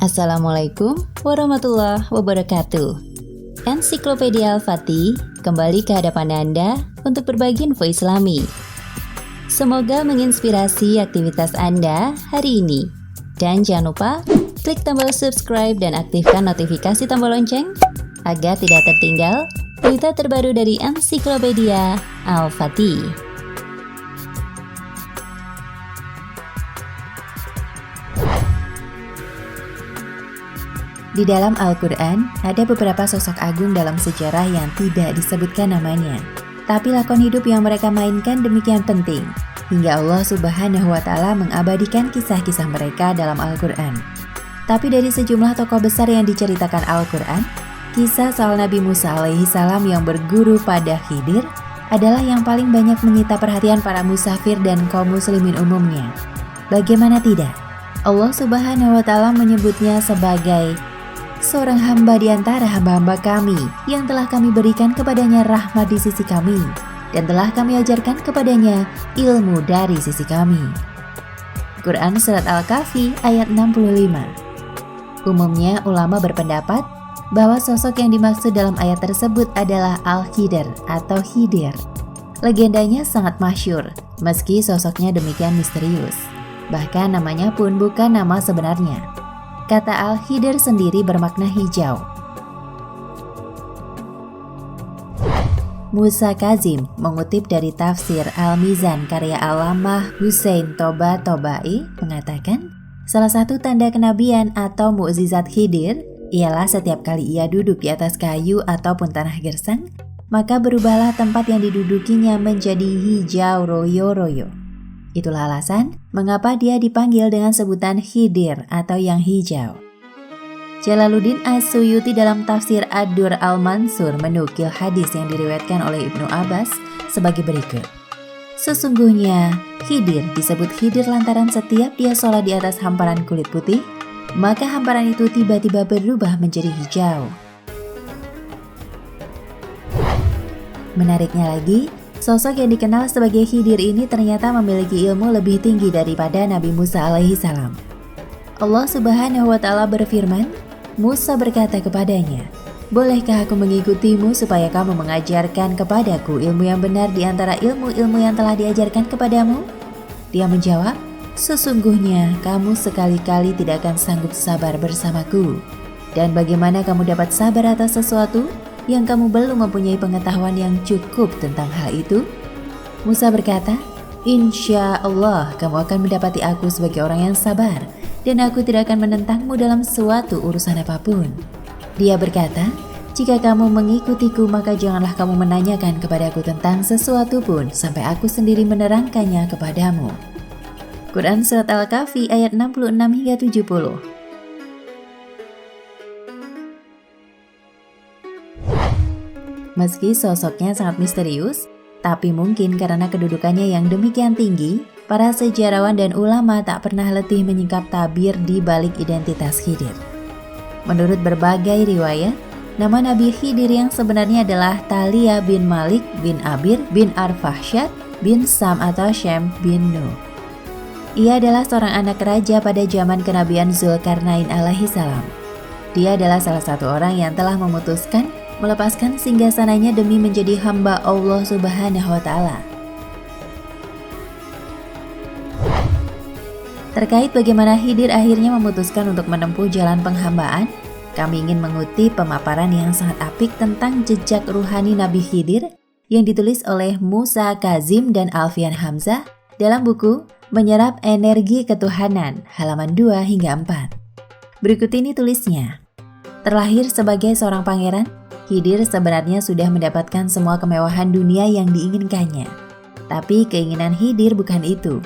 Assalamualaikum warahmatullahi wabarakatuh. Ensiklopedia Al-Fatih kembali ke hadapan Anda untuk berbagi info Islami. Semoga menginspirasi aktivitas Anda hari ini. Dan jangan lupa klik tombol subscribe dan aktifkan notifikasi tombol lonceng agar tidak tertinggal berita terbaru dari Ensiklopedia Al-Fatih. Di dalam Al-Quran, ada beberapa sosok agung dalam sejarah yang tidak disebutkan namanya. Tapi lakon hidup yang mereka mainkan demikian penting, hingga Allah Subhanahu wa Ta'ala mengabadikan kisah-kisah mereka dalam Al-Quran. Tapi dari sejumlah tokoh besar yang diceritakan Al-Quran, kisah soal Nabi Musa alaihi salam yang berguru pada Khidir adalah yang paling banyak menyita perhatian para musafir dan kaum muslimin umumnya. Bagaimana tidak? Allah Subhanahu wa Ta'ala menyebutnya sebagai seorang hamba di antara hamba-hamba kami yang telah kami berikan kepadanya rahmat di sisi kami dan telah kami ajarkan kepadanya ilmu dari sisi kami. Quran Surat Al-Kahfi ayat 65. Umumnya ulama berpendapat bahwa sosok yang dimaksud dalam ayat tersebut adalah Al-Khidir atau Khidir. Legendanya sangat masyhur, meski sosoknya demikian misterius. Bahkan namanya pun bukan nama sebenarnya. Kata Al-Khidir sendiri bermakna hijau. Musa Kazim mengutip dari tafsir Al-Mizan karya Allamah Husain Toba-Tobai mengatakan, salah satu tanda kenabian atau mukjizat Khidir ialah setiap kali ia duduk di atas kayu ataupun tanah gersang, maka berubahlah tempat yang didudukinya menjadi hijau royo-royo. Itulah alasan mengapa dia dipanggil dengan sebutan Khidir atau yang hijau. Jalaluddin As-Suyuti dalam tafsir Ad-Dur Al-Mansur menukil hadis yang diriwayatkan oleh Ibnu Abbas sebagai berikut. Sesungguhnya Khidir disebut Khidir lantaran setiap dia sholat di atas hamparan kulit putih, maka hamparan itu tiba-tiba berubah menjadi hijau. Menariknya lagi, sosok yang dikenal sebagai Khidir ini ternyata memiliki ilmu lebih tinggi daripada Nabi Musa alaihi salam. Allah Subhanahu wa Ta'ala berfirman, Musa berkata kepadanya, "Bolehkah aku mengikutimu supaya kamu mengajarkan kepadaku ilmu yang benar di antara ilmu-ilmu yang telah diajarkan kepadamu?" Dia menjawab, "Sesungguhnya kamu sekali-kali tidak akan sanggup sabar bersamaku. Dan bagaimana kamu dapat sabar atas sesuatu yang kamu belum mempunyai pengetahuan yang cukup tentang hal itu?" Musa berkata, "Insya Allah kamu akan mendapati aku sebagai orang yang sabar, dan aku tidak akan menentangmu dalam suatu urusan apapun." Dia berkata, "Jika kamu mengikutiku maka janganlah kamu menanyakan kepadaku tentang sesuatu pun sampai aku sendiri menerangkannya kepadamu." Quran Surat Al-Kahfi ayat 66 hingga 70. Meski sosoknya sangat misterius, tapi mungkin karena kedudukannya yang demikian tinggi, para sejarawan dan ulama tak pernah letih menyingkap tabir di balik identitas Khidir. Menurut berbagai riwayat, nama Nabi Khidir yang sebenarnya adalah Talia bin Malik bin Abir bin Arfahsyad bin Sam atau Shem bin Nuh. Ia adalah seorang anak raja pada zaman kenabian Zulkarnain alaihi salam. Dia adalah salah satu orang yang telah memutuskan melepaskan singgasananya demi menjadi hamba Allah Subhanahu wa Ta'ala. Terkait bagaimana Khidir akhirnya memutuskan untuk menempuh jalan penghambaan, kami ingin mengutip pemaparan yang sangat apik tentang jejak ruhani Nabi Khidir yang ditulis oleh Musa Kazim dan Alfian Hamzah dalam buku Menyerap Energi Ketuhanan halaman 2 hingga 4. Berikut ini tulisnya. Terlahir sebagai seorang pangeran, Khidir sebenarnya sudah mendapatkan semua kemewahan dunia yang diinginkannya. Tapi keinginan Khidir bukan itu.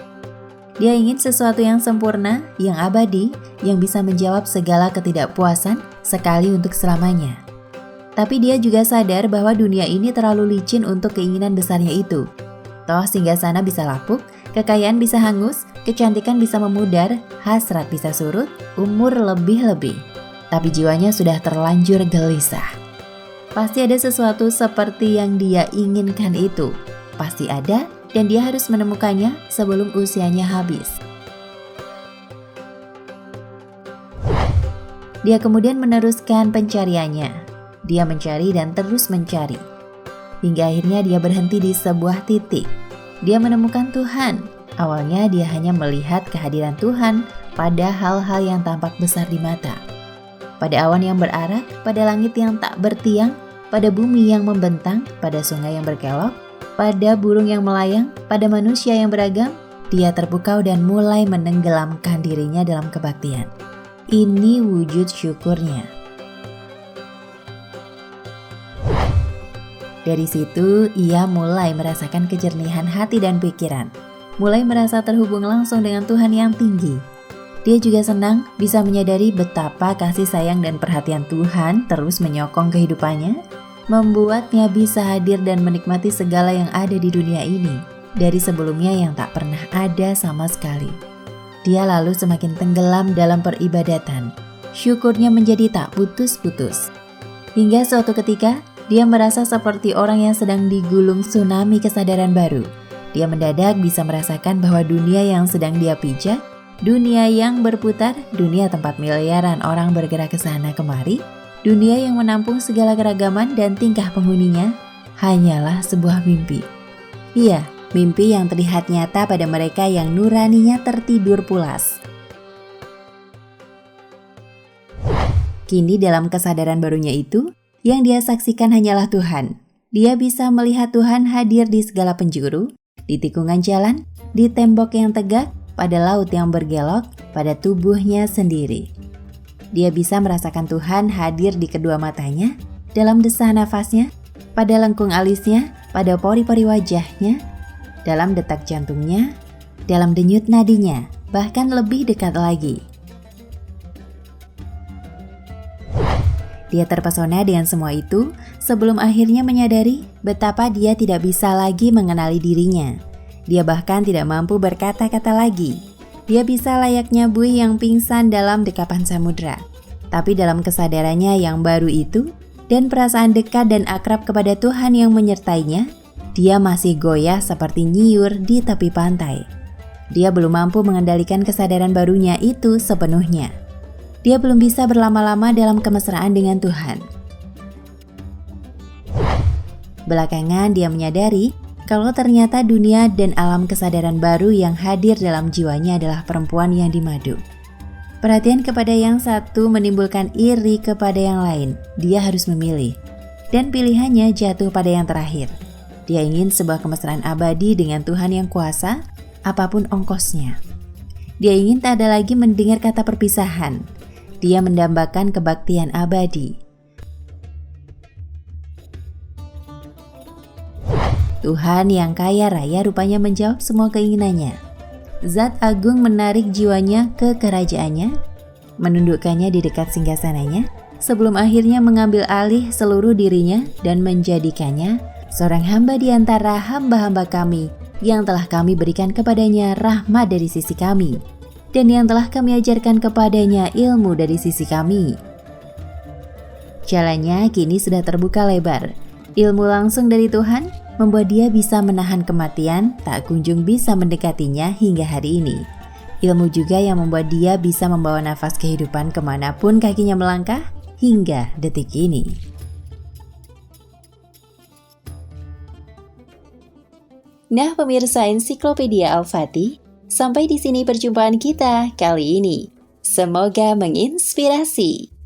Dia ingin sesuatu yang sempurna, yang abadi, yang bisa menjawab segala ketidakpuasan sekali untuk selamanya. Tapi dia juga sadar bahwa dunia ini terlalu licin untuk keinginan besarnya itu. Toh singgasana bisa lapuk, kekayaan bisa hangus, kecantikan bisa memudar, hasrat bisa surut, umur lebih-lebih. Tapi jiwanya sudah terlanjur gelisah. Pasti ada sesuatu seperti yang dia inginkan itu. Pasti ada, dan dia harus menemukannya sebelum usianya habis. Dia kemudian meneruskan pencariannya. Dia mencari dan terus mencari. Hingga akhirnya dia berhenti di sebuah titik. Dia menemukan Tuhan. Awalnya dia hanya melihat kehadiran Tuhan pada hal-hal yang tampak besar di mata. Pada awan yang berarak, pada langit yang tak bertiang, pada bumi yang membentang, pada sungai yang berkelok, pada burung yang melayang, pada manusia yang beragam. Dia terpukau dan mulai menenggelamkan dirinya dalam kebaktian. Ini wujud syukurnya. Dari situ, ia mulai merasakan kejernihan hati dan pikiran. Mulai merasa terhubung langsung dengan Tuhan yang tinggi. Dia juga senang bisa menyadari betapa kasih sayang dan perhatian Tuhan terus menyokong kehidupannya, membuatnya bisa hadir dan menikmati segala yang ada di dunia ini, dari sebelumnya yang tak pernah ada sama sekali. Dia lalu semakin tenggelam dalam peribadatan. Syukurnya menjadi tak putus-putus. Hingga suatu ketika, dia merasa seperti orang yang sedang digulung tsunami kesadaran baru. Dia mendadak bisa merasakan bahwa dunia yang sedang dia pijak, dunia yang berputar, dunia tempat miliaran orang bergerak ke sana kemari, dunia yang menampung segala keragaman dan tingkah penghuninya, hanyalah sebuah mimpi. Iya, mimpi yang terlihat nyata pada mereka yang nuraninya tertidur pulas. Kini dalam kesadaran barunya itu, yang dia saksikan hanyalah Tuhan. Dia bisa melihat Tuhan hadir di segala penjuru, di tikungan jalan, di tembok yang tegak, pada laut yang bergelok, pada tubuhnya sendiri. Dia bisa merasakan Tuhan hadir di kedua matanya, dalam desah nafasnya, pada lengkung alisnya, pada pori-pori wajahnya, dalam detak jantungnya, dalam denyut nadinya, bahkan lebih dekat lagi. Dia terpesona dengan semua itu sebelum akhirnya menyadari betapa dia tidak bisa lagi mengenali dirinya. Dia bahkan tidak mampu berkata-kata lagi. Dia bisa layaknya buih yang pingsan dalam dekapan samudra. Tapi dalam kesadarannya yang baru itu dan perasaan dekat dan akrab kepada Tuhan yang menyertainya, dia masih goyah seperti nyiur di tepi pantai. Dia belum mampu mengendalikan kesadaran barunya itu sepenuhnya. Dia belum bisa berlama-lama dalam kemesraan dengan Tuhan. Belakangan dia menyadari kalau ternyata dunia dan alam kesadaran baru yang hadir dalam jiwanya adalah perempuan yang dimadu. Perhatian kepada yang satu menimbulkan iri kepada yang lain. Dia harus memilih. Dan pilihannya jatuh pada yang terakhir. Dia ingin sebuah kemesraan abadi dengan Tuhan yang kuasa, apapun ongkosnya. Dia ingin tak ada lagi mendengar kata perpisahan. Dia mendambakan kebaktian abadi. Tuhan yang kaya raya rupanya menjawab semua keinginannya. Zat agung menarik jiwanya ke kerajaannya, menundukkannya di dekat singgasananya, sebelum akhirnya mengambil alih seluruh dirinya dan menjadikannya seorang hamba di antara hamba-hamba kami yang telah kami berikan kepadanya rahmat dari sisi kami, dan yang telah kami ajarkan kepadanya ilmu dari sisi kami. Jalannya kini sudah terbuka lebar. Ilmu langsung dari Tuhan membuat dia bisa menahan kematian, tak kunjung bisa mendekatinya hingga hari ini. Ilmu juga yang membuat dia bisa membawa nafas kehidupan kemanapun kakinya melangkah hingga detik ini. Nah pemirsa Ensiklopedia Al-Fatih, sampai di sini perjumpaan kita kali ini. Semoga menginspirasi.